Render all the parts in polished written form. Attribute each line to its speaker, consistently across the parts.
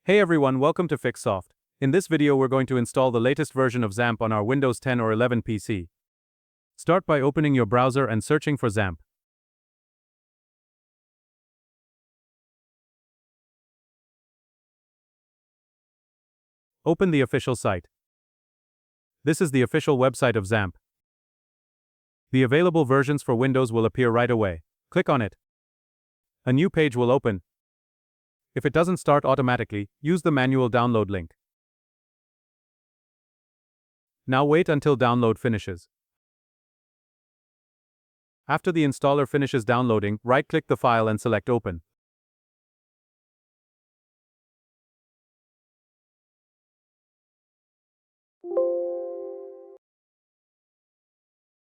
Speaker 1: Hey everyone, welcome to FixSoft. In this video we're going to install the latest version of Xampp on our Windows 10 or 11 PC. Start by opening your browser and searching for Xampp. Open the official site. This is the official website of Xampp. The available versions for Windows will appear right away. Click on it. A new page will open. If it doesn't start automatically, use the manual download link. Now wait until download finishes. After the installer finishes downloading, right-click the file and select Open.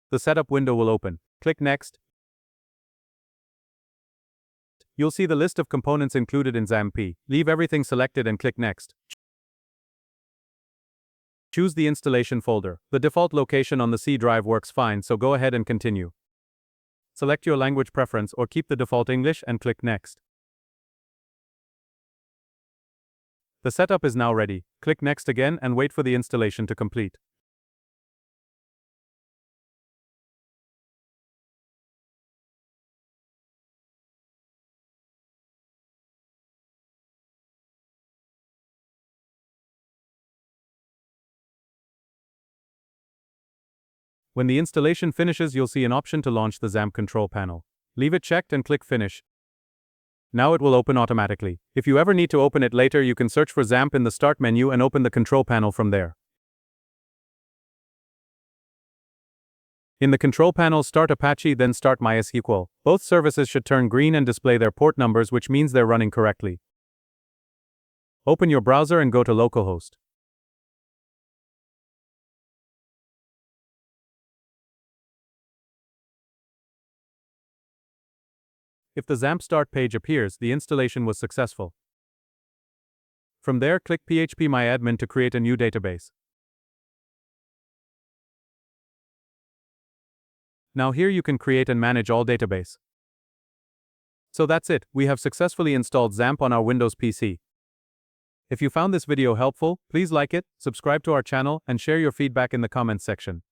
Speaker 1: The setup window will open. Click Next. You'll see the list of components included in Xampp. Leave everything selected and click Next. Choose the installation folder. The default location on the C drive works fine, so go ahead and continue. Select your language preference or keep the default English and click Next. The setup is now ready. Click Next again and wait for the installation to complete. When the installation finishes, you'll see an option to launch the Xampp control panel. Leave it checked and click Finish. Now it will open automatically. If you ever need to open it later, you can search for Xampp in the Start menu and open the control panel from there. In the control panel, start Apache, then start MySQL. Both services should turn green and display their port numbers, which means they're running correctly. Open your browser and go to localhost. If the Xampp start page appears, the installation was successful. From there, click PHP MyAdmin to create a new database. Now here you can create and manage all database. So that's it, we have successfully installed Xampp on our Windows PC. If you found this video helpful, please like it, subscribe to our channel, and share your feedback in the comments section.